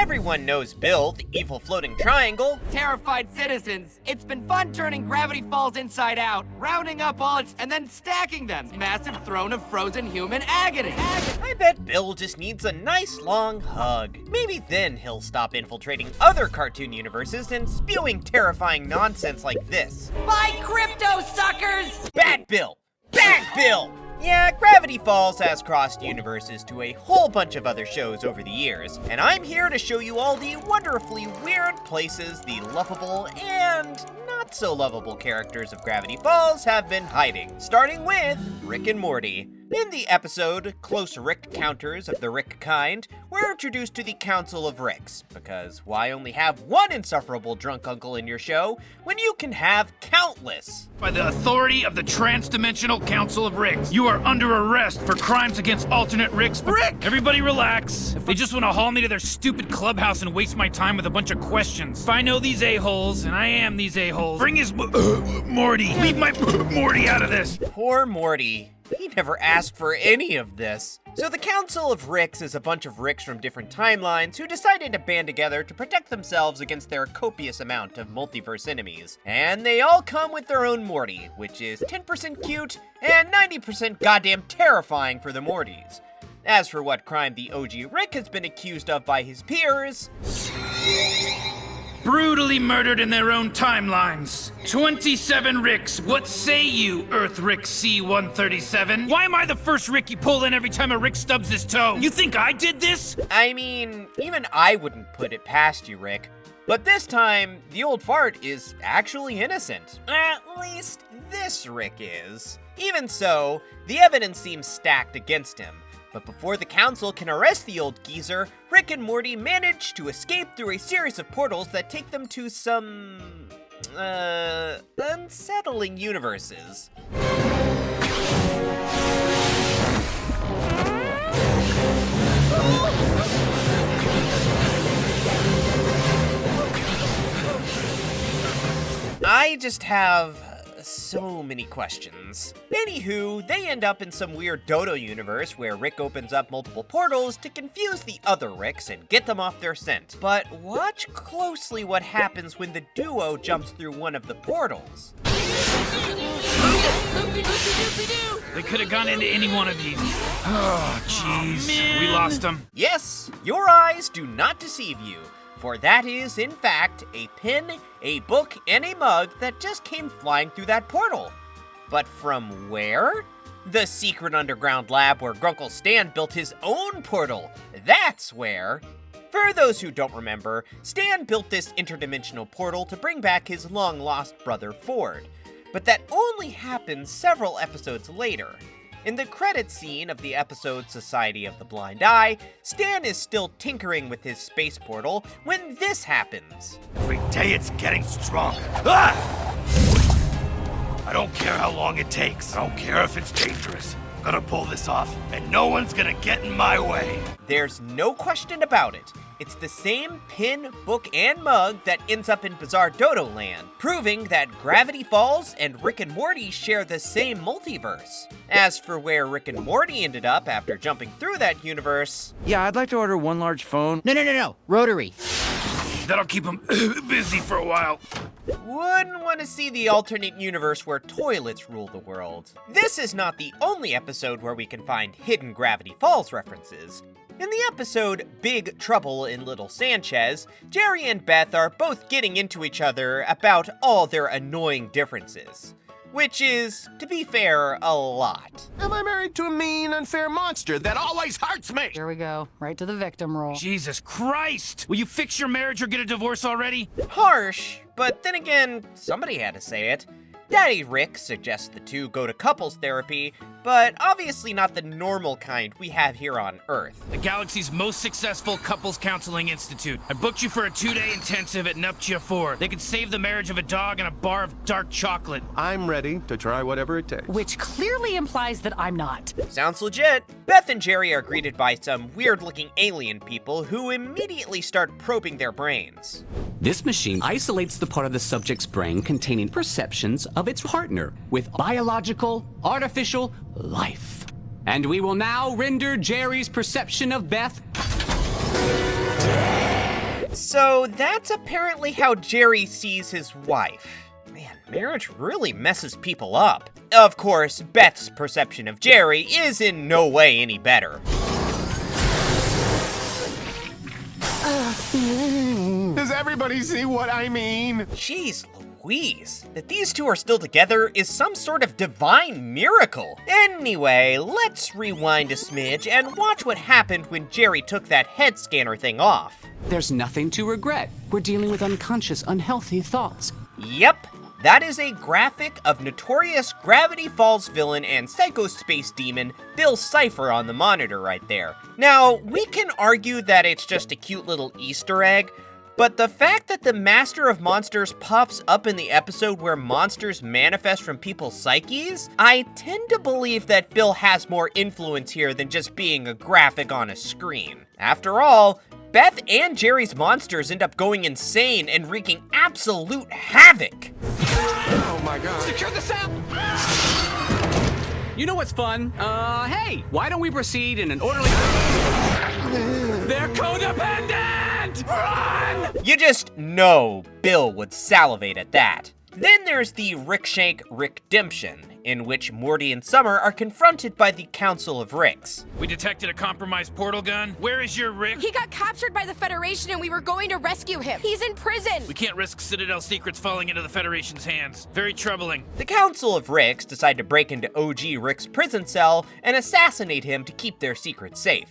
Everyone knows Bill, the evil floating triangle. Terrified citizens, it's been fun turning Gravity Falls inside out, rounding up all its, and then stacking them. Massive throne of frozen human agony. I bet Bill just needs a nice long hug. Maybe then he'll stop infiltrating other cartoon universes and spewing terrifying nonsense like this. Buy crypto, suckers! Bad Bill! Bad Bill! Yeah, Gravity Falls has crossed universes to a whole bunch of other shows over the years, and I'm here to show you all the wonderfully weird places the lovable and not so lovable characters of Gravity Falls have been hiding, starting with Rick and Morty. In the episode, Close Rick Counters of the Rick Kind, we're introduced to the Council of Ricks, because why only have one insufferable drunk uncle in your show when you can have countless? By the authority of the Transdimensional Council of Ricks, you are under arrest for crimes against alternate Ricks. Rick! Everybody relax. They just want to haul me to their stupid clubhouse and waste my time with a bunch of questions. If I know these a-holes, and I am these a-holes, bring his Morty. Leave my Morty out of this. Poor Morty. He never asked for any of this. So the Council of Ricks is a bunch of Ricks from different timelines who decided to band together to protect themselves against their copious amount of multiverse enemies. And they all come with their own Morty, which is 10% cute and 90% goddamn terrifying for the Mortys. As for what crime the OG Rick has been accused of by his peers... brutally murdered in their own timelines. 27 Ricks, what say you, Earth Rick C-137? Why am I the first Rick you pull in every time a Rick stubs his toe? You think I did this? I mean, even I wouldn't put it past you, Rick. But this time, the old fart is actually innocent. At least this Rick is. Even so, the evidence seems stacked against him. But before the council can arrest the old geezer, Rick and Morty manage to escape through a series of portals that take them to some... unsettling universes. I just have so many questions. Anywho, they end up in some weird dodo universe where Rick opens up multiple portals to confuse the other Ricks and get them off their scent. But watch closely what happens when the duo jumps through one of the portals. They could have gone into any one of these. Oh, jeez. We lost them. Yes, your eyes do not deceive you. For that is, in fact, a pen, a book, and a mug that just came flying through that portal. But from where? The secret underground lab where Grunkle Stan built his own portal. That's where. For those who don't remember, Stan built this interdimensional portal to bring back his long-lost brother Ford. But that only happened several episodes later. In the credits scene of the episode Society of the Blind Eye, Stan is still tinkering with his space portal when this happens. Every day it's getting stronger. Ah! I don't care how long it takes. I don't care if it's dangerous. I'm gonna pull this off, and no one's gonna get in my way. There's no question about it. It's the same pin, book, and mug that ends up in Bizarre Dodo Land, proving that Gravity Falls and Rick and Morty share the same multiverse. As for where Rick and Morty ended up after jumping through that universe... Yeah, I'd like to order one large phone. No. Rotary. That'll keep them busy for a while. Wouldn't want to see the alternate universe where toilets rule the world. This is not the only episode where we can find hidden Gravity Falls references. In the episode Big Trouble in Little Sanchez, Jerry and Beth are both getting into each other about all their annoying differences. Which is, to be fair, a lot. Am I married to a mean, unfair monster that always hurts me? Here we go, right to the victim role. Jesus Christ! Will you fix your marriage or get a divorce already? Harsh, but then again, somebody had to say it. Daddy Rick suggests the two go to couples therapy, but obviously not the normal kind we have here on Earth. The galaxy's most successful couples counseling institute. I booked you for a 2-day intensive at Nuptia 4. They could save the marriage of a dog and a bar of dark chocolate. I'm ready to try whatever it takes. Which clearly implies that I'm not. Sounds legit. Beth and Jerry are greeted by some weird-looking alien people who immediately start probing their brains. This machine isolates the part of the subject's brain containing perceptions of its partner with biological, artificial life. And we will now render Jerry's perception of Beth So that's apparently how Jerry sees his wife. Man, marriage really messes people up. Of course, Beth's perception of Jerry is in no way any better. Does everybody see what I mean? Jeez Louise, that these two are still together is some sort of divine miracle. Anyway, let's rewind a smidge and watch what happened when Jerry took that head scanner thing off. There's nothing to regret. We're dealing with unconscious, unhealthy thoughts. Yep, that is a graphic of notorious Gravity Falls villain and psychospace demon Bill Cipher on the monitor right there. Now, we can argue that it's just a cute little Easter egg, but the fact that the Master of Monsters pops up in the episode where monsters manifest from people's psyches, I tend to believe that Bill has more influence here than just being a graphic on a screen. After all, Beth and Jerry's monsters end up going insane and wreaking absolute havoc. Oh my god. Secure the sound! You know what's fun? Hey, why don't we proceed in an orderly... They're codependent! Run! You just know Bill would salivate at that. Then there's the Rickshank Rickdemption, in which Morty and Summer are confronted by the Council of Ricks. We detected a compromised portal gun. Where is your Rick? He got captured by the Federation and we were going to rescue him. He's in prison. We can't risk Citadel secrets falling into the Federation's hands. Very troubling. The Council of Ricks decide to break into OG Rick's prison cell and assassinate him to keep their secrets safe.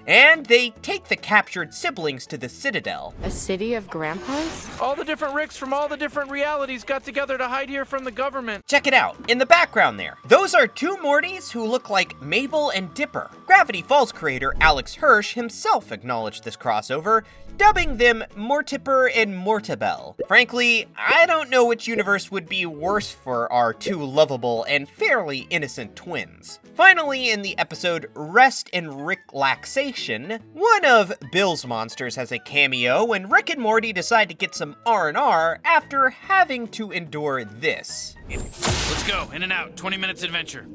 And they take the captured siblings to the Citadel. A city of grandpas? All the different Ricks from all the different realities got together to hide here from the government. Check it out, in the background there. Those are two Mortys who look like Mabel and Dipper. Gravity Falls creator Alex Hirsch himself acknowledged this crossover, dubbing them Mortipper and Mortibel. Frankly, I don't know which universe would be worse for our two lovable and fairly innocent twins. Finally, in the episode Rest and Ricklaxation, one of Bill's monsters has a cameo and Rick and Morty decide to get some R&R after having to endure this. Let's go, in and out, 20 minutes adventure.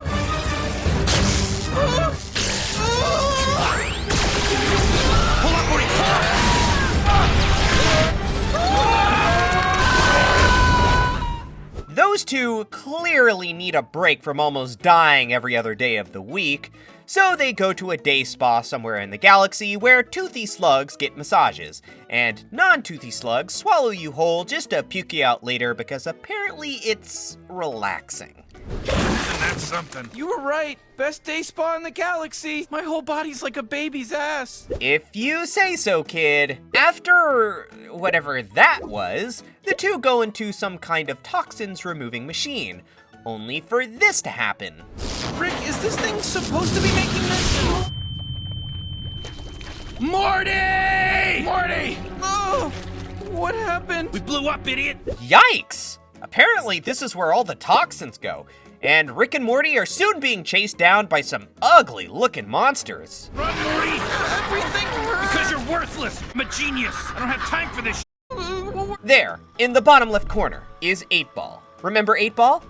Pull up, Morty! Those two clearly need a break from almost dying every other day of the week, so they go to a day spa somewhere in the galaxy where toothy slugs get massages, and non-toothy slugs swallow you whole just to puke you out later because apparently it's relaxing. And that's something. You were right. Best day spa in the galaxy. My whole body's like a baby's ass. If you say so, kid. After whatever that was, the two go into some kind of toxins removing machine, only for this to happen. Rick, is this thing supposed to be making this? Morty! Morty! Oh, what happened? We blew up, idiot! Yikes! Apparently this is where all the toxins go, and Rick and Morty are soon being chased down by some ugly-looking monsters. Run, Morty! Everything hurts. Because you're worthless! I'm a genius! I don't have time for this. There, in the bottom left corner, is 8-Ball. Remember 8-Ball?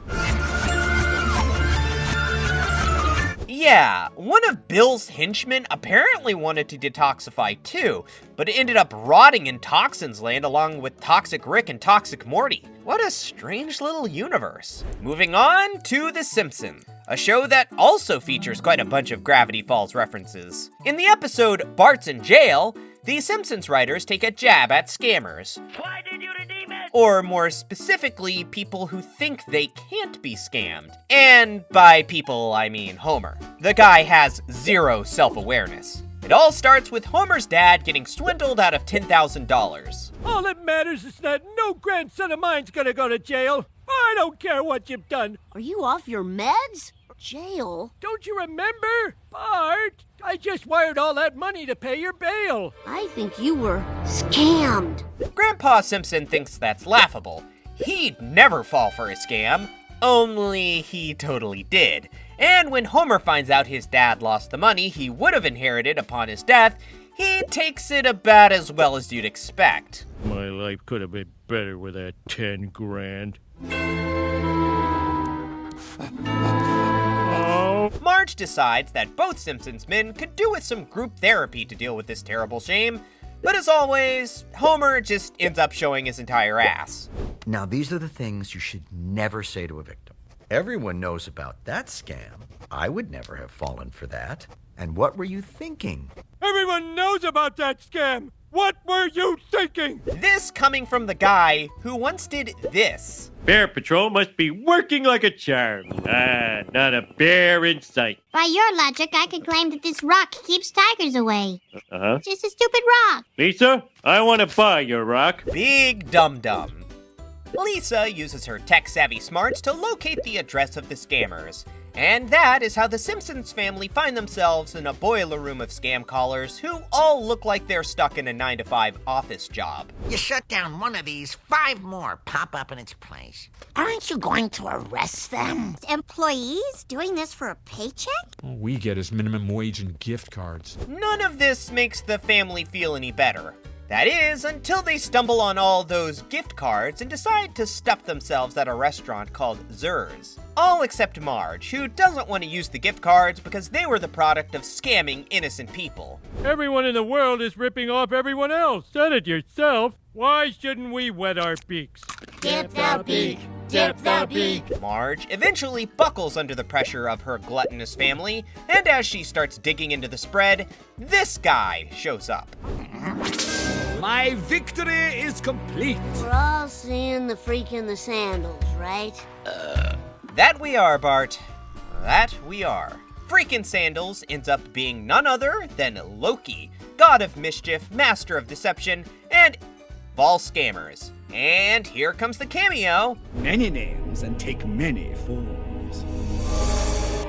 Yeah, one of Bill's henchmen apparently wanted to detoxify too, but it ended up rotting in Toxins Land along with Toxic Rick and Toxic Morty. What a strange little universe. Moving on to The Simpsons, a show that also features quite a bunch of Gravity Falls references. In the episode Bart's in Jail, the Simpsons writers take a jab at scammers. Why did you redeem it? Or more specifically, people who think they can't be scammed. And by people, I mean Homer. The guy has zero self-awareness. It all starts with Homer's dad getting swindled out of $10,000. All that matters is that no grandson of mine's gonna go to jail. I don't care what you've done. Are you off your meds? Jail? Don't you remember? Bart, I just wired all that money to pay your bail. I think you were scammed. Grandpa Simpson thinks that's laughable. He'd never fall for a scam. Only he totally did. And when Homer finds out his dad lost the money he would have inherited upon his death, he takes it about as well as you'd expect. My life could have been better with that 10 grand. Marge decides that both Simpsons men could do with some group therapy to deal with this terrible shame, But as always, Homer just ends up showing his entire ass. Now, these are the things you should never say to a victim. Everyone knows about that scam. I would never have fallen for that. And what were you thinking? Everyone knows about that scam! What were you thinking? This coming from the guy who once did this. Bear Patrol must be working like a charm. Not a bear in sight. By your logic, I could claim that this rock keeps tigers away. Uh-huh. Just a stupid rock. Lisa, I want to buy your rock. Big dum-dum. Lisa uses her tech-savvy smarts to locate the address of the scammers. And that is how the Simpsons family find themselves in a boiler room of scam callers who all look like they're stuck in a 9-to-5 office job. You shut down one of these, 5 more pop up in its place. Aren't you going to arrest them? Employees doing this for a paycheck? All we get is minimum wage and gift cards. None of this makes the family feel any better. That is, until they stumble on all those gift cards and decide to stuff themselves at a restaurant called Zur's. All except Marge, who doesn't want to use the gift cards because they were the product of scamming innocent people. Everyone in the world is ripping off everyone else. Said it yourself. Why shouldn't we wet our beaks? Dip the beak. Dip the beak. Marge eventually buckles under the pressure of her gluttonous family, and as she starts digging into the spread, this guy shows up. My victory is complete. We're all seeing the freak in the sandals, right? That we are, Bart. That we are. Freakin' Sandals ends up being none other than Loki, god of mischief, master of deception, and of all scammers. And here comes the cameo. Many names and take many forms.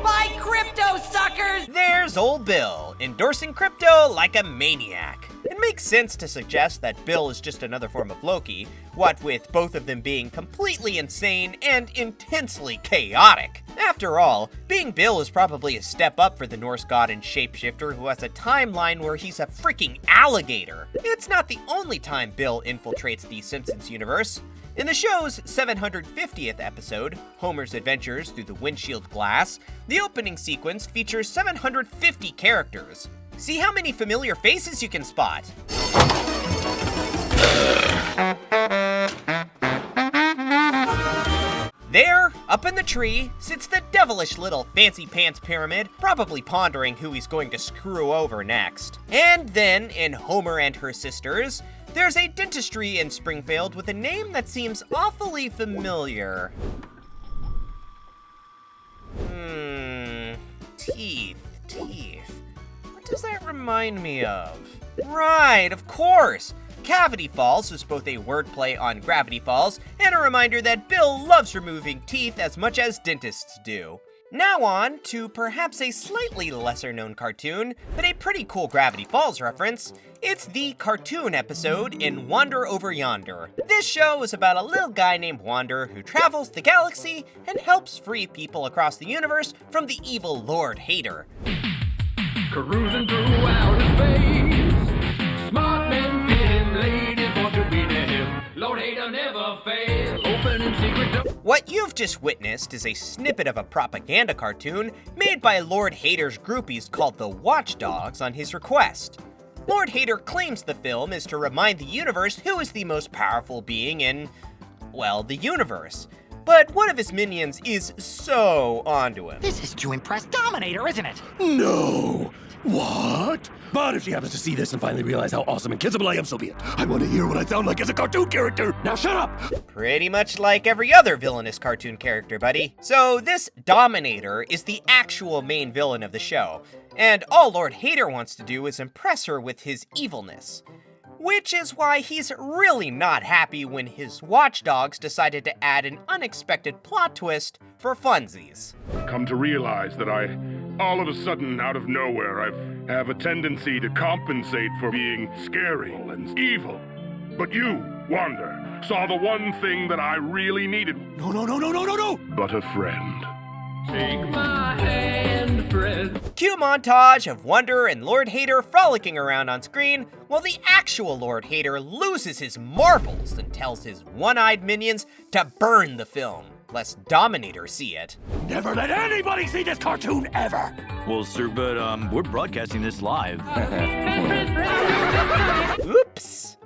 Buy crypto, suckers! There's old Bill, endorsing crypto like a maniac. It makes sense to suggest that Bill is just another form of Loki, what with both of them being completely insane and intensely chaotic. After all, being Bill is probably a step up for the Norse god and shapeshifter who has a timeline where he's a freaking alligator. It's not the only time Bill infiltrates the Simpsons universe. In the show's 750th episode, Homer's Adventures Through the Windshield Glass, the opening sequence features 750 characters. See how many familiar faces you can spot. There, up in the tree, sits the devilish little fancy pants pyramid, probably pondering who he's going to screw over next. And then, in Homer and Her Sisters, there's a dentistry in Springfield with a name that seems awfully familiar. Teeth. What does that remind me of? Right, of course! Cavity Falls is both a wordplay on Gravity Falls and a reminder that Bill loves removing teeth as much as dentists do. Now on to perhaps a slightly lesser known cartoon, but a pretty cool Gravity Falls reference. It's the cartoon episode in Wander Over Yonder. This show is about a little guy named Wander who travels the galaxy and helps free people across the universe from the evil Lord Hater. Cruising through outer space, smart men feeling ladies want to be near him. Lord Hater never fails, open and secret door. What you've just witnessed is a snippet of a propaganda cartoon made by Lord Hater's groupies called the Watchdogs on his request. Lord Hater claims the film is to remind the universe who is the most powerful being in, well, the universe. But one of his minions is so onto him. This is to impress Dominator, isn't it? No! What? But if she happens to see this and finally realize how awesome and kissable I am, so be it. I want to hear what I sound like as a cartoon character. Now shut up! Pretty much like every other villainous cartoon character, buddy. So this Dominator is the actual main villain of the show, and all Lord Hater wants to do is impress her with his evilness. Which is why he's really not happy when his watchdogs decided to add an unexpected plot twist for funsies. Come to realize that all of a sudden, out of nowhere, I have a tendency to compensate for being scary and evil. But you, Wander, saw the one thing that I really needed. No. But a friend. Take my hand, friend. Cue montage of Wonder and Lord Hater frolicking around on screen, while the actual Lord Hater loses his marbles and tells his one-eyed minions to burn the film. lest Dominator see it. Never let anybody see this cartoon ever! Well, sir, but we're broadcasting this live. Oops!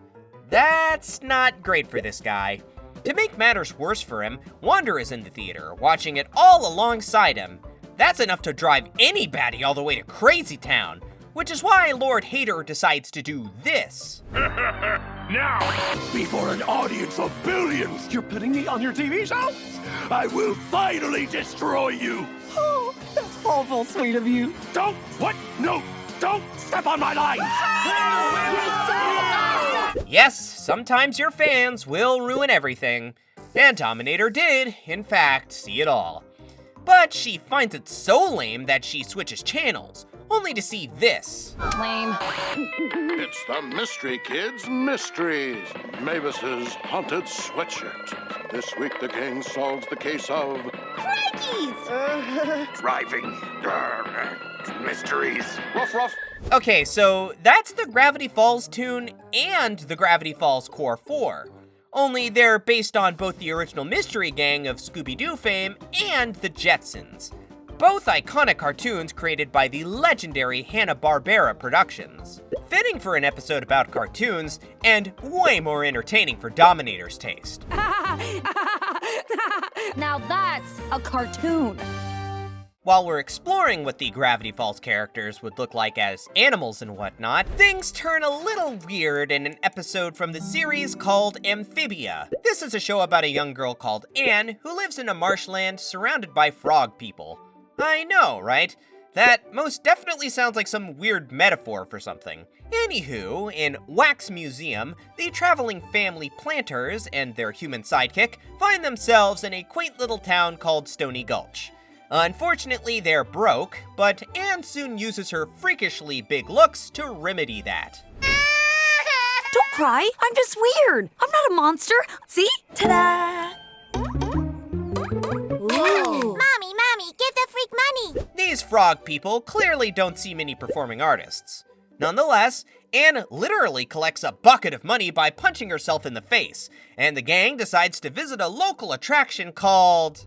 That's not great for this guy. To make matters worse for him, Yonder is in the theater, watching it all alongside him. That's enough to drive any baddie all the way to Crazy Town, which is why Lord Hater decides to do this. Now! Before an audience of billions, you're putting me on your TV show? I will finally destroy you! Oh, that's awful sweet of you. Don't! What? No! Don't step on my lines! Yes, sometimes your fans will ruin everything. And Dominator did, in fact, see it all. But she finds it so lame that she switches channels, only to see this. Lame. It's the Mystery Kids Mysteries, Mavis's haunted sweatshirt. This week the gang solves the case of Driving mysteries. Ruff Ruff. Okay, so that's the Gravity Falls tune and the Gravity Falls Core 4. Only they're based on both the original Mystery Gang of Scooby-Doo fame and the Jetsons. Both iconic cartoons created by the legendary Hanna-Barbera Productions. Fitting for an episode about cartoons, and way more entertaining for Dominator's taste. Now that's a cartoon. While we're exploring what the Gravity Falls characters would look like as animals and whatnot, things turn a little weird in an episode from the series called Amphibia. This is a show about a young girl called Anne who lives in a marshland surrounded by frog people. I know, right? That most definitely sounds like some weird metaphor for something. Anywho, in Wax Museum, the traveling family planters and their human sidekick find themselves in a quaint little town called Stony Gulch. Unfortunately, they're broke, but Anne soon uses her freakishly big looks to remedy that. Don't cry. I'm just weird. I'm not a monster. See? Ta-da! Ooh. Mommy, give the freak money! These frog people clearly don't see many performing artists. Nonetheless, Anne literally collects a bucket of money by punching herself in the face, and the gang decides to visit a local attraction called...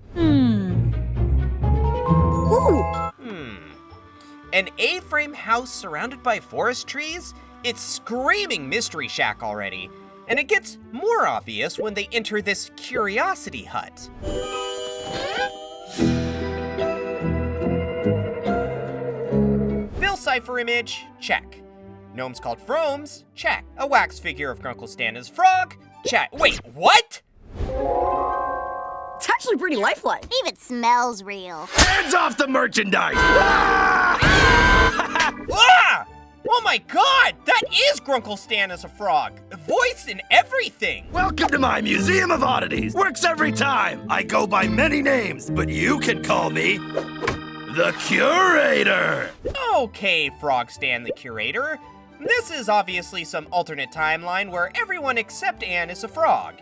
An A-frame house surrounded by forest trees? It's screaming Mystery Shack already, and it gets more obvious when they enter this curiosity hut. Bill Cipher image? Check. Gnomes called Fromes? Check. A wax figure of Grunkle Stan as Frog? Check. Wait, what? It's actually pretty lifelike. Even smells real. Hands off the merchandise! Ah! Oh my god! That is Grunkle Stan as a frog! Voice and everything! Welcome to my Museum of Oddities. Works every time. I go by many names, but you can call me the Curator. Okay, Frog Stan the Curator. This is obviously some alternate timeline where everyone except Anne is a frog.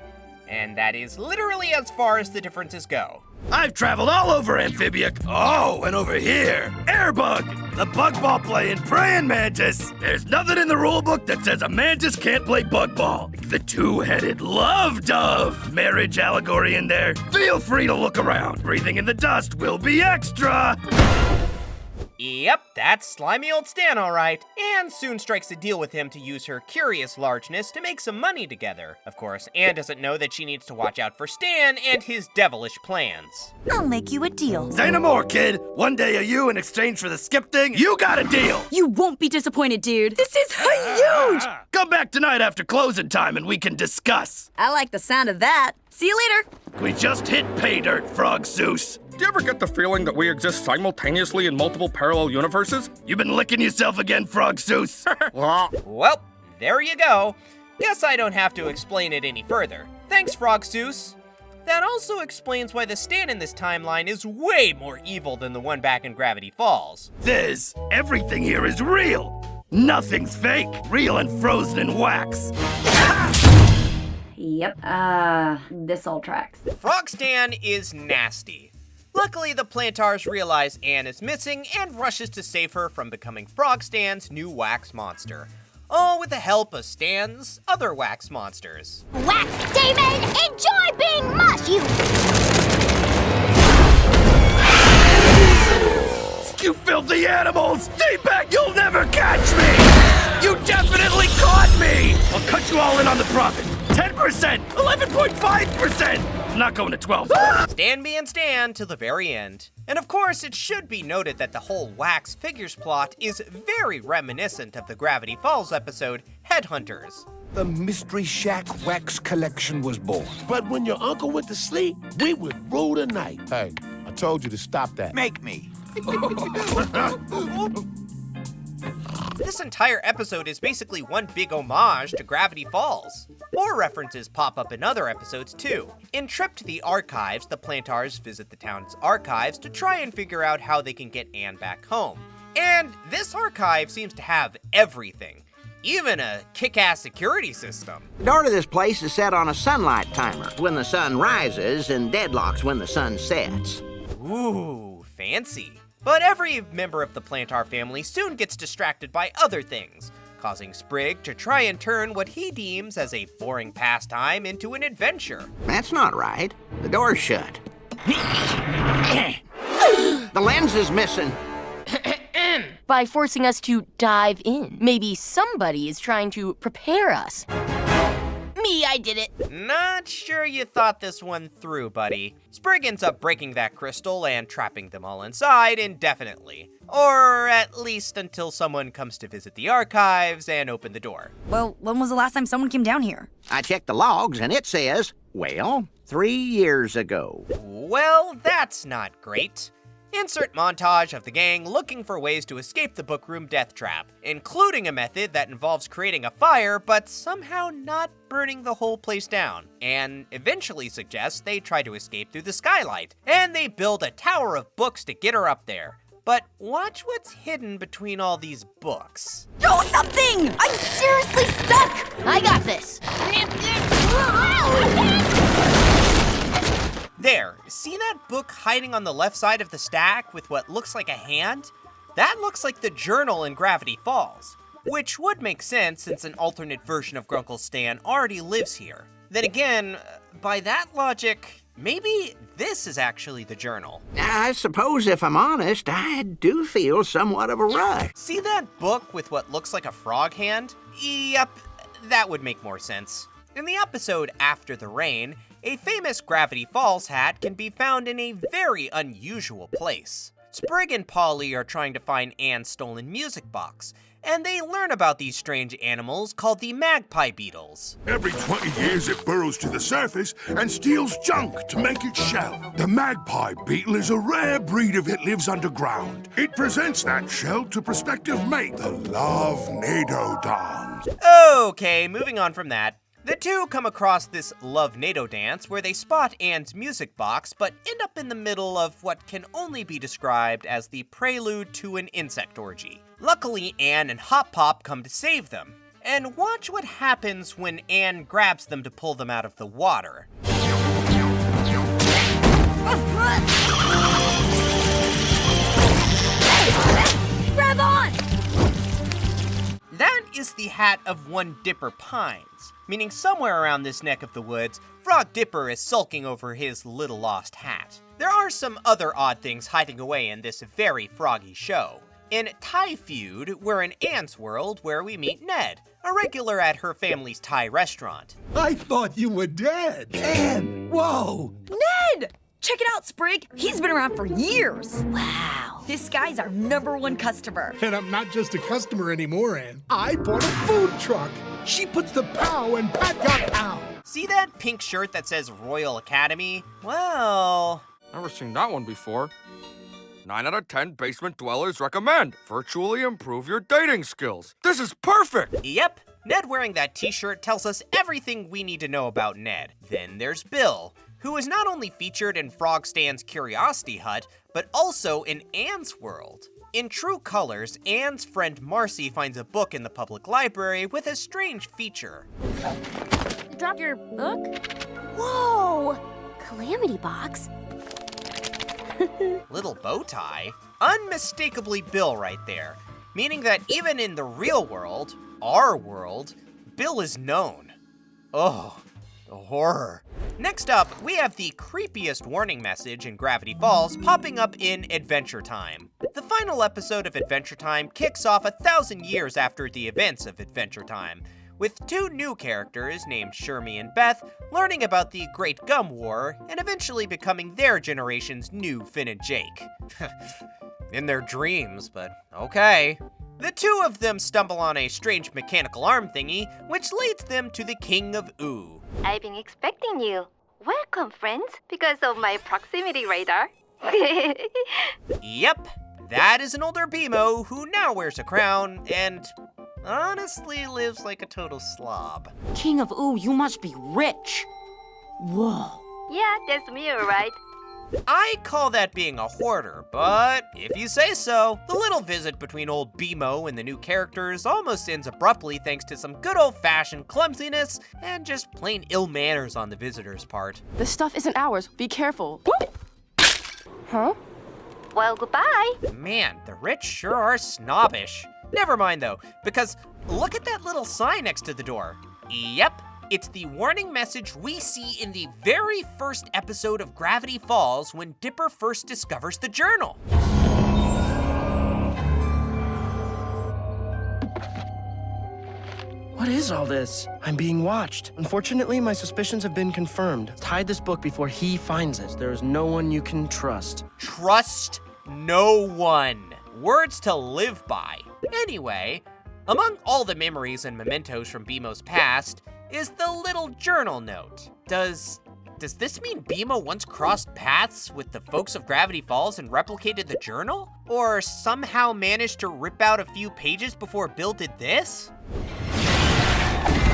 And that is literally as far as the differences go. I've traveled all over Amphibia. Oh, and over here, Airbug, the bug ball playing praying mantis. There's nothing in the rule book that says a mantis can't play bug ball. The two-headed love dove. Marriage allegory in there. Feel free to look around. Breathing in the dust will be extra. Yep, that's slimy old Stan all right. Anne soon strikes a deal with him to use her curious largeness to make some money together. Of course, Anne doesn't know that she needs to watch out for Stan and his devilish plans. I'll make you a deal. Say no more, kid. One day of you in exchange for the skip thing, you got a deal. You won't be disappointed, dude. This is huge! Come back tonight after closing time and we can discuss. I like the sound of that. See you later. We just hit pay dirt, Frog Zeus. Do you ever get the feeling that we exist simultaneously in multiple parallel universes? You been licking yourself again, Frog Zeus? Well, there you go. Guess I don't have to explain it any further. Thanks, Frog Zeus. That also explains why the Stan in this timeline is way more evil than the one back in Gravity Falls. Everything here is real. Nothing's fake. Real and frozen in wax. Yep, this all tracks. Frog Stan is nasty. Luckily, the Plantars realize Anne is missing and rushes to save her from becoming Frog Stan's new wax monster. All with the help of Stan's other wax monsters. Wax Demon, enjoy being mush, you... You filthy animals! Stay back, you'll never catch me! You definitely caught me! I'll cut you all in on the profit. 10%! 11.5%! I'm not going to 12. Stand being stand till the very end. And of course, it should be noted that the whole wax figures plot is very reminiscent of the Gravity Falls episode, Headhunters. The Mystery Shack wax collection was born. But when your uncle went to sleep, we would rule the night. Hey, I told you to stop that. Make me. This entire episode is basically one big homage to Gravity Falls. More references pop up in other episodes too. In Trip to the Archives, the Plantars visit the town's archives to try and figure out how they can get Anne back home. And this archive seems to have everything. Even a kick-ass security system. The door to this place is set on a sunlight timer when the sun rises and deadlocks when the sun sets. Ooh, fancy. But every member of the Plantar family soon gets distracted by other things, causing Sprig to try and turn what he deems as a boring pastime into an adventure. That's not right. The door's shut. The lens is missing. By forcing us to dive in. Maybe somebody is trying to prepare us. Me, I did it. Not sure you thought this one through, buddy. Sprig ends up breaking that crystal and trapping them all inside indefinitely. Or at least until someone comes to visit the archives and open the door. Well, when was the last time someone came down here? I checked the logs and it says, well, 3 years ago. Well, that's not great. Insert montage of the gang looking for ways to escape the bookroom death trap, including a method that involves creating a fire but somehow not burning the whole place down, and eventually suggests they try to escape through the skylight, and they build a tower of books to get her up there. But watch what's hidden between all these books. Do something! I'm seriously stuck! I got this. There, see that book hiding on the left side of the stack with what looks like a hand? That looks like the journal in Gravity Falls, which would make sense since an alternate version of Grunkle Stan already lives here. Then again, by that logic, maybe this is actually the journal. I suppose if I'm honest, I do feel somewhat of a rush. See that book with what looks like a frog hand? Yep, that would make more sense. In the episode After the Rain, a famous Gravity Falls hat can be found in a very unusual place. Sprig and Polly are trying to find Anne's stolen music box, and they learn about these strange animals called the magpie beetles. Every 20 years it burrows to the surface and steals junk to make its shell. The magpie beetle is a rare breed that lives underground. It presents that shell to prospective mate, the Love-Nado Okay, moving on from that. The two come across this Love-Nado dance where they spot Anne's music box but end up in the middle of what can only be described as the prelude to an insect orgy. Luckily, Anne and Hop Pop come to save them. And watch what happens when Anne grabs them to pull them out of the water. Grab on! That is the hat of one Dipper Pines, meaning somewhere around this neck of the woods, Frog Dipper is sulking over his little lost hat. There are some other odd things hiding away in this very froggy show. In Thai Feud, we're in Anne's world where we meet Ned, a regular at her family's Thai restaurant. I thought you were dead. Anne, whoa! Ned! Check it out, Sprig. He's been around for years. Wow. This guy's our #1 customer. And I'm not just a customer anymore, Anne. I bought a food truck. She puts the pow and Pat got pow. See that pink shirt that says Royal Academy? Well... Never seen that one before. 9 out of 10 basement dwellers recommend. Virtually improve your dating skills. This is perfect! Yep. Ned wearing that t-shirt tells us everything we need to know about Ned. Then there's Bill, who is not only featured in Frog Stan's Curiosity Hut, but also in Anne's world. In True Colors, Anne's friend Marcy finds a book in the public library with a strange feature. You dropped your book? Whoa! Calamity box? Little bow tie? Unmistakably Bill right there, meaning that even in the real world, our world, Bill is known. Oh, the horror. Next up, we have the creepiest warning message in Gravity Falls popping up in Adventure Time. The final episode of Adventure Time kicks off 1,000 years after the events of Adventure Time, with two new characters named Shermie and Beth learning about the Great Gum War and eventually becoming their generation's new Finn and Jake. In their dreams, but okay. The two of them stumble on a strange mechanical arm thingy, which leads them to the King of Ooh. I've been expecting you. Welcome, friends, because of my proximity radar. Yep, that is an older BMO who now wears a crown and honestly lives like a total slob. King of Ooh, you must be rich. Whoa. Yeah, that's me, alright. I call that being a hoarder, but if you say so, the little visit between old BMO and the new characters almost ends abruptly thanks to some good old-fashioned clumsiness and just plain ill manners on the visitor's part. The stuff isn't ours. Be careful. Huh? Well, goodbye. Man, the rich sure are snobbish. Never mind though, because look at that little sign next to the door. Yep. It's the warning message we see in the very first episode of Gravity Falls when Dipper first discovers the journal. What is all this? I'm being watched. Unfortunately, my suspicions have been confirmed. Hide this book before he finds it. There is no one you can trust. Trust no one. Words to live by. Anyway, among all the memories and mementos from BMO's past, is the little journal note. Does this mean BMO once crossed paths with the folks of Gravity Falls and replicated the journal? Or somehow managed to rip out a few pages before Bill did this?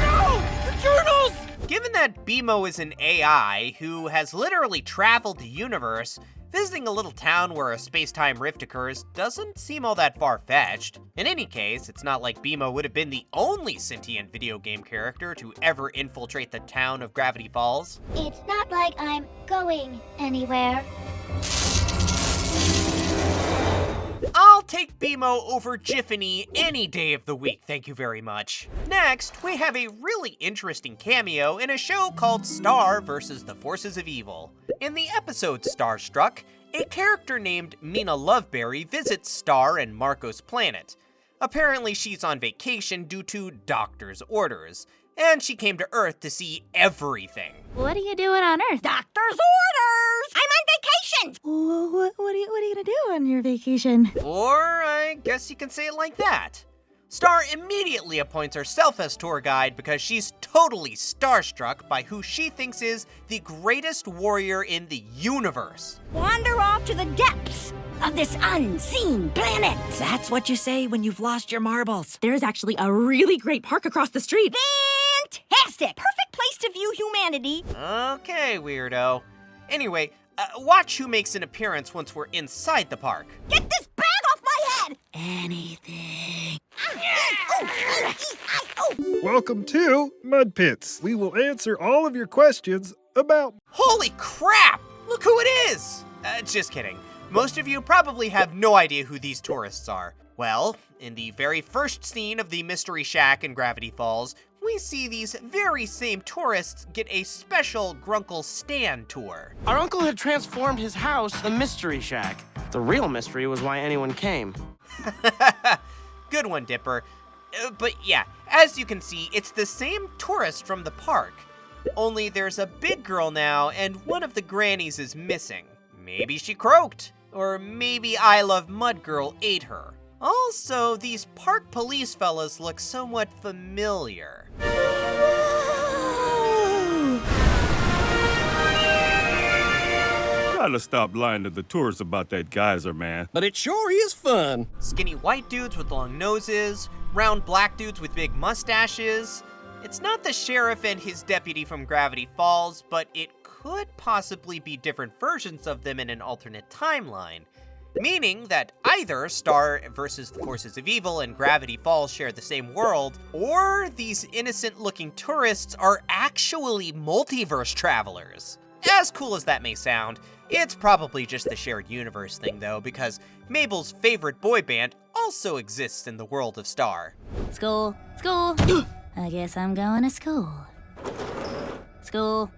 No! The journals! Given that BMO is an AI who has literally traveled the universe, visiting a little town where a space-time rift occurs doesn't seem all that far-fetched. In any case, it's not like BMO would have been the only sentient video game character to ever infiltrate the town of Gravity Falls. It's not like I'm going anywhere. I'll take BMO over Jiffany any day of the week, thank you very much. Next, we have a really interesting cameo in a show called Star vs. the Forces of Evil. In the episode Starstruck, a character named Mina Loveberry visits Star and Marco's planet. Apparently she's on vacation due to doctor's orders, and she came to Earth to see everything. What are you doing on Earth? Doctor's orders! I'm on vacation! What are you gonna do on your vacation? Or I guess you can say it like that. Star immediately appoints herself as tour guide because she's totally starstruck by who she thinks is the greatest warrior in the universe. Wander off to the depths of this unseen planet. That's what you say when you've lost your marbles. There's actually a really great park across the street. Fantastic! Perfect place to view humanity. Okay, weirdo. Anyway, watch who makes an appearance once we're inside the park. Get this bag off my head! Anything. Welcome to Mud Pits. We will answer all of your questions about... Holy crap! Look who it is! Just kidding. Most of you probably have no idea who these tourists are. Well, in the very first scene of the Mystery Shack in Gravity Falls, we see these very same tourists get a special Grunkle Stan tour. Our uncle had transformed his house, the Mystery Shack. The real mystery was why anyone came. Good one, Dipper. But yeah, as you can see, it's the same tourist from the park. Only there's a big girl now, and one of the grannies is missing. Maybe she croaked, or maybe I Love Mud Girl ate her. Also, these park police fellas look somewhat familiar. Gotta stop lying to the tourists about that geyser, man. But it sure is fun. Skinny white dudes with long noses, round black dudes with big mustaches. It's not the sheriff and his deputy from Gravity Falls, but it could possibly be different versions of them in an alternate timeline. Meaning that either Star versus the Forces of Evil and Gravity Falls share the same world, or these innocent-looking tourists are actually multiverse travelers. As cool as that may sound, it's probably just the shared universe thing though, because Mabel's favorite boy band also exists in the world of Star. School. I guess I'm going to school. School.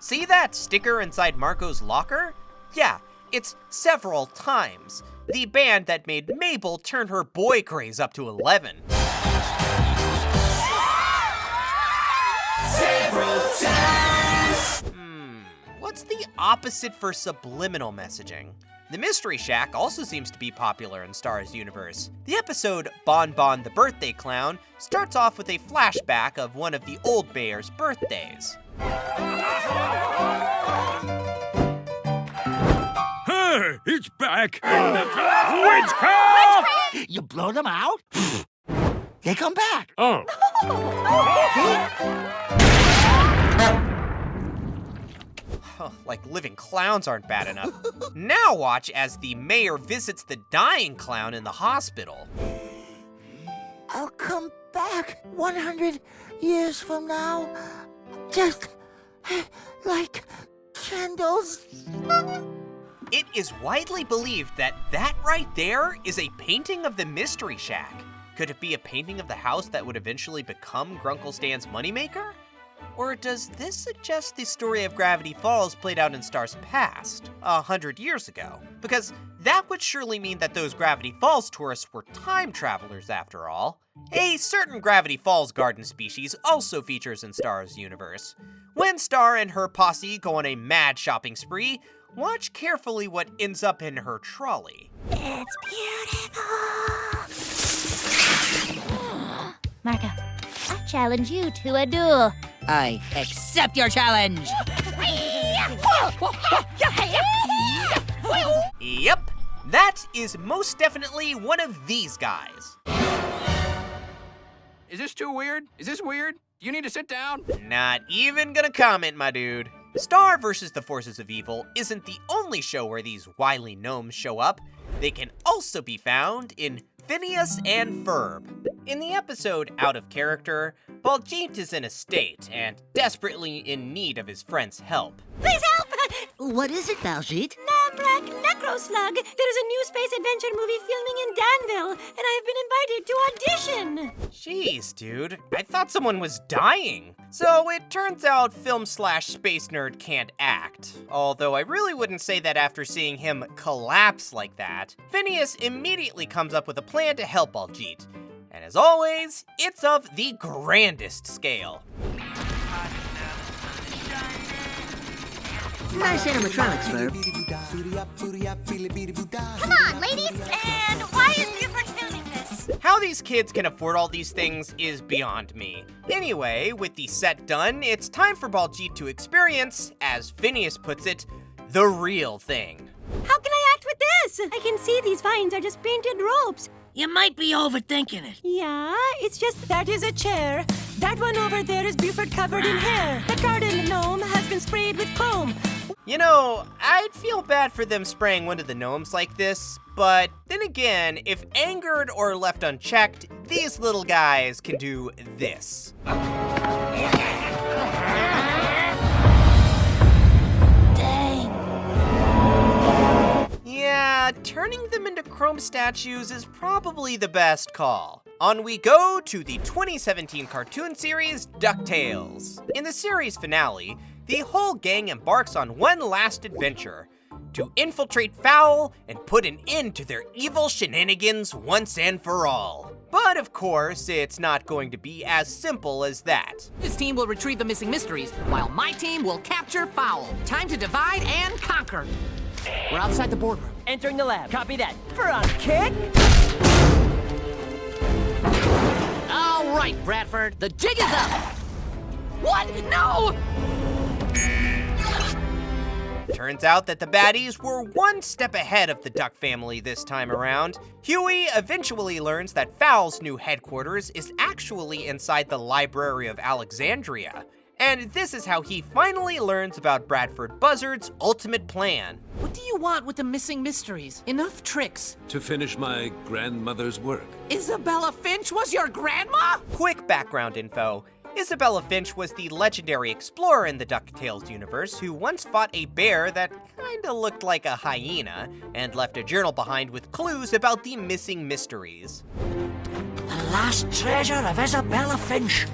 See that sticker inside Marco's locker? Yeah, it's several times. The band that made Mabel turn her boy craze up to 11. Several times. What's the opposite for subliminal messaging? The Mystery Shack also seems to be popular in Star's universe. The episode Bon Bon the Birthday Clown starts off with a flashback of one of the old bear's birthdays. Hey, it's back! Witchcraft! You blow them out? They come back. Oh. Like living clowns aren't bad enough. Now watch as the mayor visits the dying clown in the hospital. I'll come back 100 years from now. Just like candles. It is widely believed that that right there is a painting of the Mystery Shack. Could it be a painting of the house that would eventually become Grunkle Stan's moneymaker? Or does this suggest the story of Gravity Falls played out in Star's past, 100 years ago? Because that would surely mean that those Gravity Falls tourists were time travelers after all. A certain Gravity Falls garden species also features in Star's universe. When Star and her posse go on a mad shopping spree, watch carefully what ends up in her trolley. It's beautiful. Marco, I challenge you to a duel. I accept your challenge. Yep, that is most definitely one of these guys. Is this too weird? Is this weird? You need to sit down? Not even gonna comment, my dude. Star vs. the Forces of Evil isn't the only show where these wily gnomes show up. They can also be found in Phineas and Ferb. In the episode Out of Character, Baljeet is in a state and desperately in need of his friend's help. Please help! What is it, Baljeet? Namrak Necroslug. There's a new space adventure movie filming in Danville, and I have been invited to audition. Jeez, dude. I thought someone was dying. So it turns out film/space nerd can't act. Although I really wouldn't say that after seeing him collapse like that. Phineas immediately comes up with a plan to help Baljeet. And as always, it's of the grandest scale. Nice animatronics, Ferb. Come on, ladies! And why is Buford filming this? How these kids can afford all these things is beyond me. Anyway, with the set done, it's time for Baljeet to experience, as Phineas puts it, the real thing. How can I act with this? I can see these vines are just painted ropes. You might be overthinking it. Yeah, it's just that is a chair. That one over there is Buford covered in hair. The garden gnome has been sprayed with chrome. You know, I'd feel bad for them spraying one of the gnomes like this, but then again, if angered or left unchecked, these little guys can do this. Yeah, turning them into chrome statues is probably the best call. On we go to the 2017 cartoon series, DuckTales. In the series finale, the whole gang embarks on one last adventure, to infiltrate Fowl and put an end to their evil shenanigans once and for all. But of course, it's not going to be as simple as that. This team will retrieve the missing mysteries, while my team will capture Fowl. Time to divide and conquer. We're outside the boardroom. Entering the lab. Copy that. Front kick! All right, Bradford. The jig is up. What? No! Turns out that the baddies were one step ahead of the Duck family this time around. Huey eventually learns that Fowl's new headquarters is actually inside the Library of Alexandria. And this is how he finally learns about Bradford Buzzard's ultimate plan. What do you want with the missing mysteries? Enough tricks. To finish my grandmother's work. Isabella Finch was your grandma? Quick background info. Isabella Finch was the legendary explorer in the DuckTales universe who once fought a bear that kinda looked like a hyena and left a journal behind with clues about the missing mysteries. The lost treasure of Isabella Finch.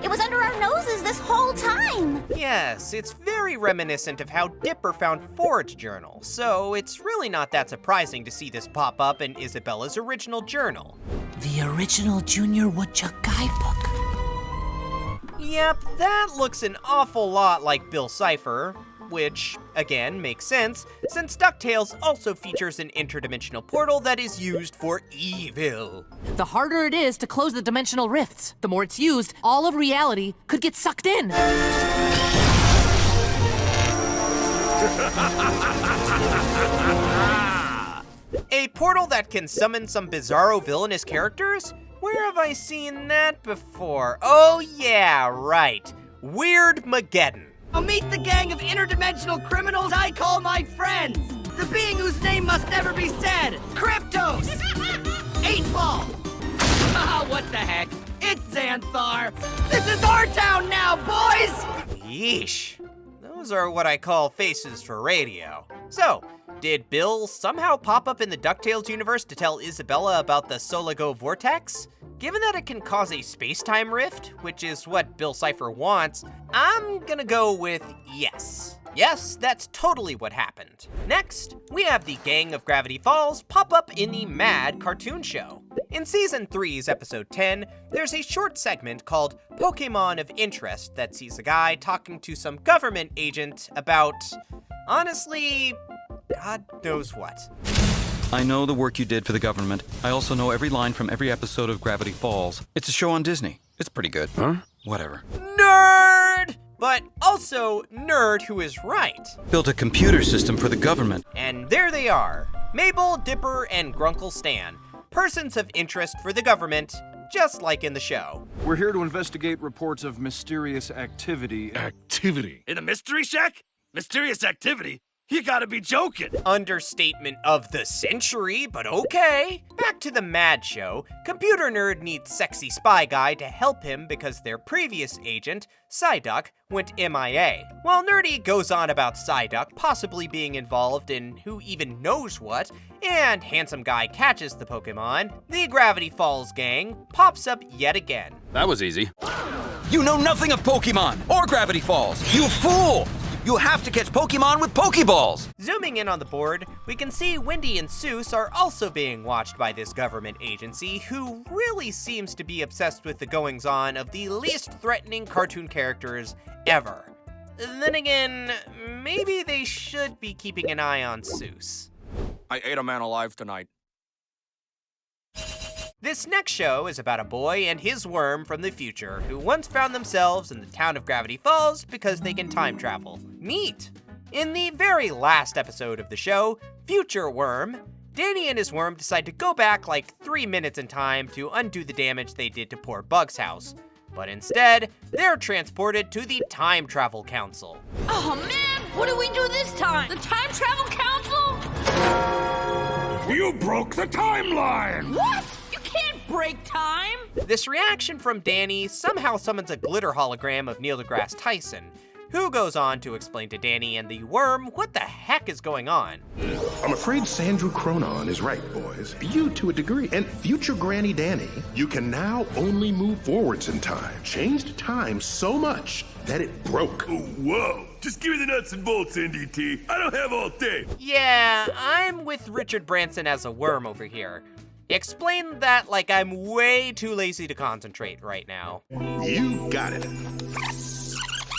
It was under our noses this whole time. Yes, it's very reminiscent of how Dipper found Ford's journal, so it's really not that surprising to see this pop up in Isabella's original journal. The original Junior Woodchuck guidebook. Yep, that looks an awful lot like Bill Cipher, which, again, makes sense, since DuckTales also features an interdimensional portal that is used for evil. The harder it is to close the dimensional rifts, the more it's used, all of reality could get sucked in. A portal that can summon some bizarro villainous characters? Where have I seen that before? Oh yeah, right. Weirdmageddon. I'll meet the gang of interdimensional criminals I call my friends. The being whose name must never be said. Kryptos. 8-Ball. Ah, what the heck? It's Xanthar. This is our town now, boys! Yeesh. Those are what I call faces for radio. So, did Bill somehow pop up in the DuckTales universe to tell Isabella about the Soligo Vortex? Given that it can cause a space-time rift, which is what Bill Cipher wants, I'm gonna go with yes. Yes, that's totally what happened. Next, we have the gang of Gravity Falls pop up in the Mad cartoon show. In Season 3's episode 10, there's a short segment called Pokemon of Interest that sees a guy talking to some government agent about, honestly, God knows what. I know the work you did for the government. I also know every line from every episode of Gravity Falls. It's a show on Disney. It's pretty good. Huh? Whatever. Nerd! But also nerd who is right. Built a computer system for the government. And there they are. Mabel, Dipper, and Grunkle Stan. Persons of interest for the government, just like in the show. We're here to investigate reports of mysterious activity. Activity? In the Mystery Shack? Mysterious activity? You gotta be joking! Understatement of the century, but okay. Back to the Mad Show. Computer Nerd needs Sexy Spy Guy to help him because their previous agent, Psyduck, went MIA. While Nerdy goes on about Psyduck possibly being involved in who even knows what, and Handsome Guy catches the Pokemon, the Gravity Falls gang pops up yet again. That was easy. You know nothing of Pokemon or Gravity Falls, you fool! You have to catch Pokemon with Pokeballs! Zooming in on the board, we can see Wendy and Seuss are also being watched by this government agency who really seems to be obsessed with the goings-on of the least threatening cartoon characters ever. Then again, maybe they should be keeping an eye on Seuss. I ate a man alive tonight. This next show is about a boy and his worm from the future who once found themselves in the town of Gravity Falls because they can time travel. Neat! In the very last episode of the show, Future Worm, Danny and his worm decide to go back like 3 minutes in time to undo the damage they did to poor Bug's house. But instead, they're transported to the Time Travel Council. Oh man, what do we do this time? The Time Travel Council? You broke the timeline! What? You can't break time! This reaction from Danny somehow summons a glitter hologram of Neil deGrasse Tyson, who goes on to explain to Danny and the worm what the heck is going on. I'm afraid Sandra Cronon is right, boys. You to a degree. And future Granny Danny, you can now only move forwards in time. Changed time so much that it broke. Oh, whoa. Just give me the nuts and bolts, NDT. I don't have all day. Yeah, I'm with Richard Branson as a worm over here. Explain that like I'm way too lazy to concentrate right now. You got it.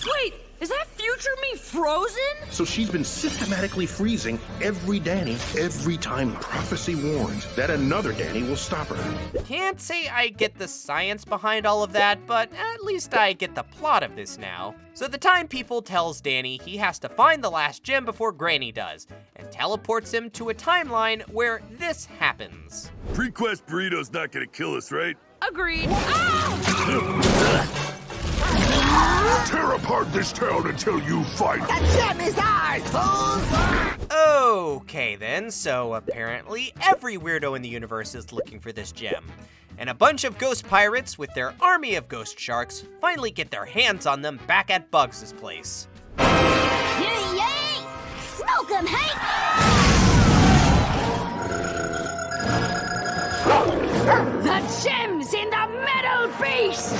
Wait, is that future me frozen? So she's been systematically freezing every Danny every time. Prophecy warns that another Danny will stop her. Can't say I get the science behind all of that, but at least I get the plot of this now. So the Time People tells Danny he has to find the last gem before Granny does, and teleports him to a timeline where this happens. Prequest burrito's not gonna kill us, right? Agreed. Tear apart this town until you fight. The gem is ours, fools! Okay then, so apparently every weirdo in the universe is looking for this gem. And a bunch of ghost pirates with their army of ghost sharks finally get their hands on them back at Bugs' place. Yay, yay! Smoke 'em, hey! The gem's in the middle beast!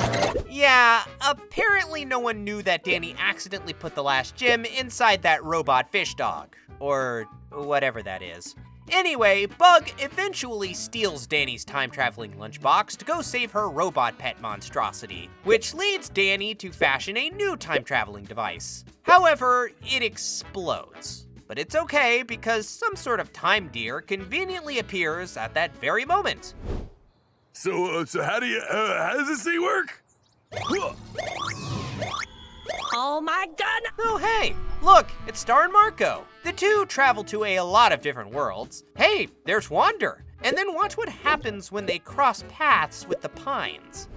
Yeah, apparently no one knew that Danny accidentally put the last gem inside that robot fish dog. Or whatever that is. Anyway, Bug eventually steals Danny's time-traveling lunchbox to go save her robot pet monstrosity, which leads Danny to fashion a new time-traveling device. However, it explodes. But it's okay because some sort of time deer conveniently appears at that very moment. So how does this thing work? Oh my god! Oh hey, look, it's Star and Marco. The two travel to a lot of different worlds. Hey, there's Yonder. And then watch what happens when they cross paths with the Pines.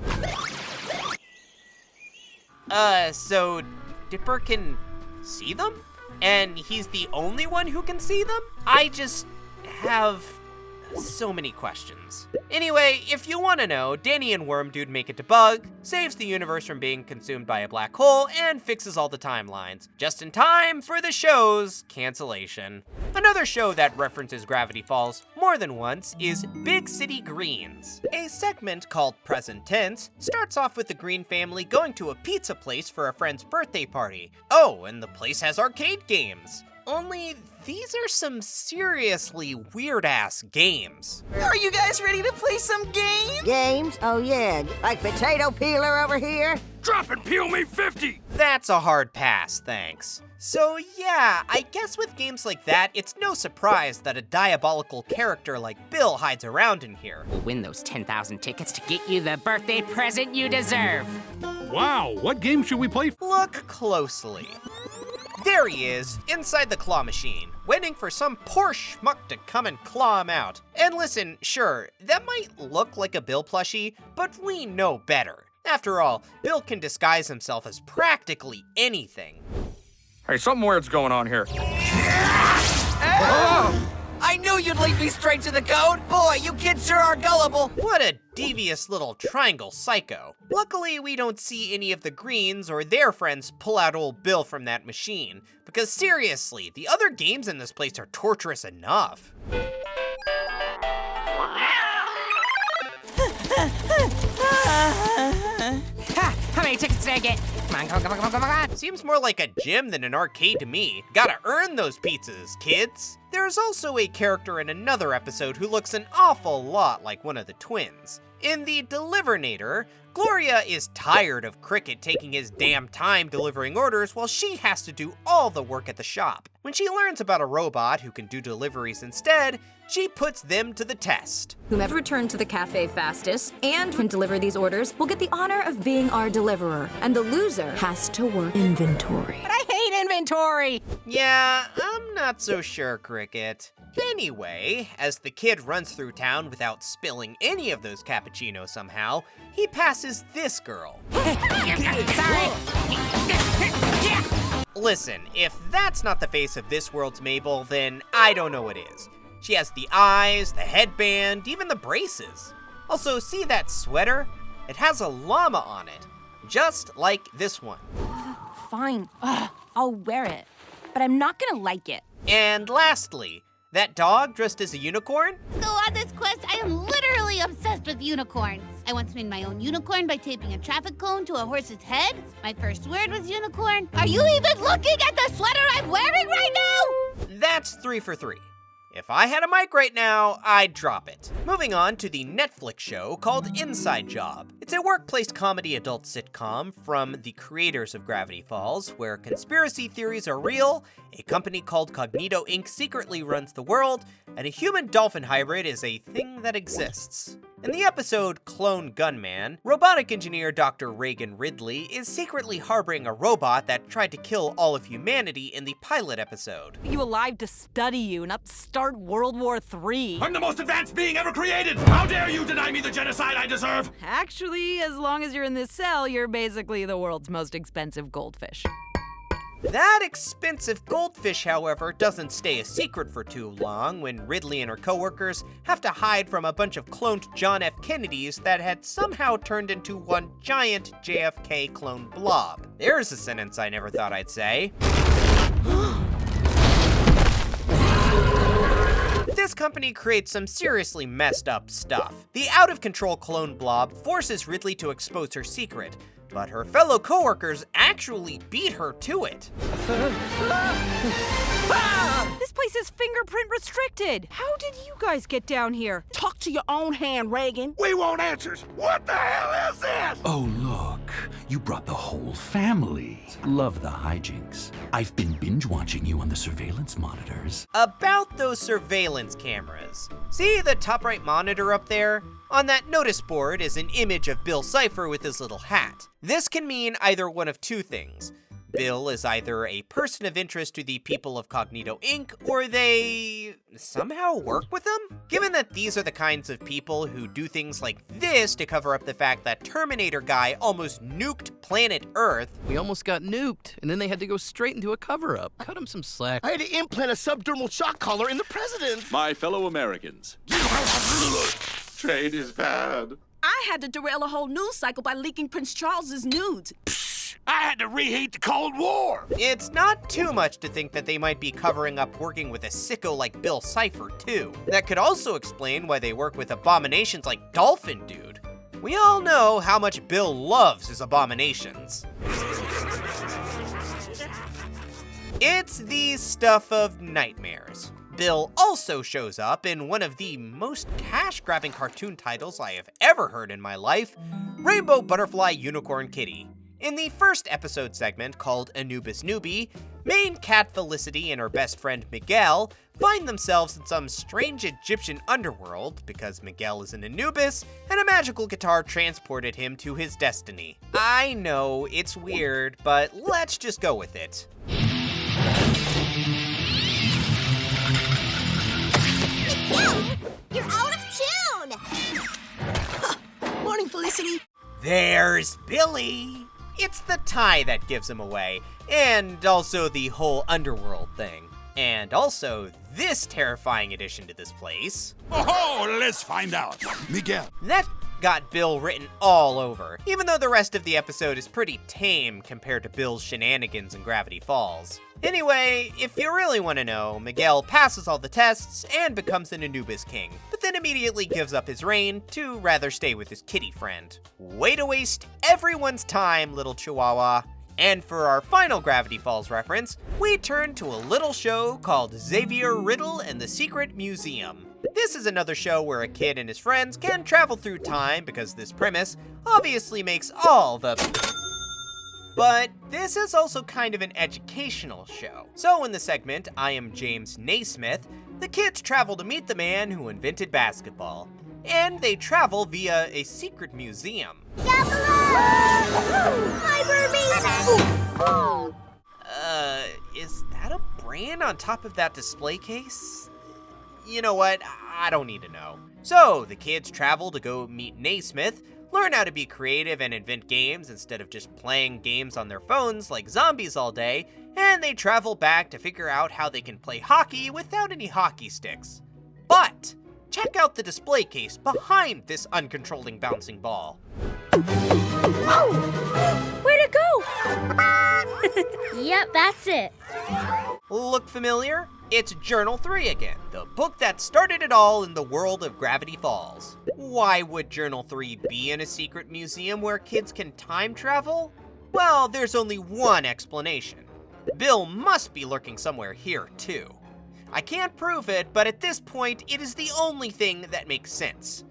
So Dipper can see them? And he's the only one who can see them? I just have so many questions. Anyway, if you want to know, Danny and Wormdude make it to Bug, saves the universe from being consumed by a black hole, and fixes all the timelines, just in time for the show's cancellation. Another show that references Gravity Falls more than once is Big City Greens. A segment called Present Tense starts off with the Green family going to a pizza place for a friend's birthday party. Oh, and the place has arcade games. Only these are some seriously weird-ass games. Are you guys ready to play some games? Games? Oh yeah, like potato peeler over here? Drop and peel me 50! That's a hard pass, thanks. So yeah, I guess with games like that, it's no surprise that a diabolical character like Bill hides around in here. We'll win those 10,000 tickets to get you the birthday present you deserve. Wow, what game should we play? Look closely. There he is, inside the claw machine, waiting for some poor schmuck to come and claw him out. And listen, sure, that might look like a Bill plushie, but we know better. After all, Bill can disguise himself as practically anything. Hey, something weird's going on here. Oh! I knew you'd lead me straight to the code! Boy, you kids sure are gullible! What a devious little triangle psycho. Luckily, we don't see any of the Greens or their friends pull out old Bill from that machine, because seriously, the other games in this place are torturous enough. How many tickets did I get? Come on. Seems more like a gym than an arcade to me. Gotta earn those pizzas, kids. There's also a character in another episode who looks an awful lot like one of the twins. In the Delivernator, Gloria is tired of Cricket taking his damn time delivering orders while she has to do all the work at the shop. When she learns about a robot who can do deliveries instead, she puts them to the test. Whomever returned to the cafe fastest and can deliver these orders will get the honor of being our deliverer, and the loser has to work inventory. But I hate inventory! Yeah, I'm not so sure, Cricket. Anyway, as the kid runs through town without spilling any of those cappuccinos somehow, he passes this girl. Sorry. Listen, if that's not the face of this world's Mabel, then I don't know what is. She has the eyes, the headband, even the braces. Also, see that sweater? It has a llama on it, just like this one. Fine, I'll wear it, but I'm not gonna like it. And lastly, that dog dressed as a unicorn? So on this quest, I am literally obsessed with unicorns. I once made my own unicorn by taping a traffic cone to a horse's head. My first word was unicorn. Are you even looking at the sweater I'm wearing right now? That's 3 for 3. If I had a mic right now, I'd drop it. Moving on to the Netflix show called Inside Job. It's a workplace comedy adult sitcom from the creators of Gravity Falls, where conspiracy theories are real, a company called Cognito Inc. secretly runs the world, and a human-dolphin hybrid is a thing that exists. In the episode Clone Gunman, robotic engineer Dr. Reagan Ridley is secretly harboring a robot that tried to kill all of humanity in the pilot episode. You alive to study you, not start World War III. I'm the most advanced being ever created! How dare you deny me the genocide I deserve? Actually, as long as you're in this cell, you're basically the world's most expensive goldfish. That expensive goldfish, however, doesn't stay a secret for too long when Ridley and her coworkers have to hide from a bunch of cloned John F. Kennedys that had somehow turned into one giant JFK clone blob. There's a sentence I never thought I'd say. This company creates some seriously messed up stuff. The out-of-control clone blob forces Ridley to expose her secret, but her fellow coworkers actually beat her to it. This place is fingerprint restricted. How did you guys get down here? Talk to your own hand, Reagan. We want answers. What the hell is this? Oh, look. You brought the whole family. Love the hijinks. I've been binge-watching you on the surveillance monitors. About those surveillance cameras. See the top right monitor up there? On that notice board is an image of Bill Cipher with his little hat. This can mean either one of two things. Bill is either a person of interest to the people of Cognito Inc., or they somehow work with them? Given that these are the kinds of people who do things like this to cover up the fact that Terminator guy almost nuked planet Earth. We almost got nuked, and then they had to go straight into a cover-up. Cut him some slack. I had to implant a subdermal shock collar in the president. My fellow Americans. Trade is bad. I had to derail a whole news cycle by leaking Prince Charles's nudes. I had to reheat the Cold War. It's not too much to think that they might be covering up working with a sicko like Bill Cipher, too. That could also explain why they work with abominations like Dolphin Dude. We all know how much Bill loves his abominations. It's the stuff of nightmares. Bill also shows up in one of the most cash-grabbing cartoon titles I have ever heard in my life, Rainbow Butterfly Unicorn Kitty. In the first episode segment, called Anubis Newbie, main cat Felicity and her best friend Miguel find themselves in some strange Egyptian underworld because Miguel is an Anubis and a magical guitar transported him to his destiny. I know, it's weird, but let's just go with it. Miguel, you're out of tune! Morning, Felicity. There's Billy! It's the tie that gives him away, and also the whole underworld thing. And also this terrifying addition to this place. Oh, let's find out. Miguel. That got Bill written all over, even though the rest of the episode is pretty tame compared to Bill's shenanigans in Gravity Falls. Anyway, if you really want to know, Miguel passes all the tests and becomes an Anubis king, but then immediately gives up his reign to rather stay with his kitty friend. Way to waste everyone's time, little chihuahua. And for our final Gravity Falls reference, we turn to a little show called Xavier Riddle and the Secret Museum. This is another show where a kid and his friends can travel through time because this premise obviously makes all the... But this is also kind of an educational show. So in the segment, I Am James Naismith, the kids travel to meet the man who invented basketball. And they travel via a secret museum. Is that a brand on top of that display case? You know what? I don't need to know. So the kids travel to go meet Naismith, learn how to be creative and invent games instead of just playing games on their phones like zombies all day, and they travel back to figure out how they can play hockey without any hockey sticks. But check out the display case behind this uncontrolling bouncing ball. Where'd it go? Yep, that's it. Look familiar? It's Journal 3 again, the book that started it all in the world of Gravity Falls. Why would Journal 3 be in a secret museum where kids can time travel? Well, there's only one explanation. Bill must be lurking somewhere here, too. I can't prove it, but at this point, it is the only thing that makes sense.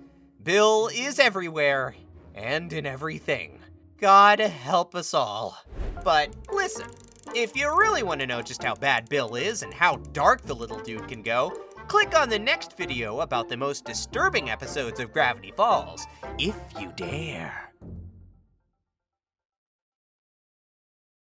Bill is everywhere, and in everything. God help us all. But listen, if you really want to know just how bad Bill is and how dark the little dude can go, click on the next video about the most disturbing episodes of Gravity Falls, if you dare.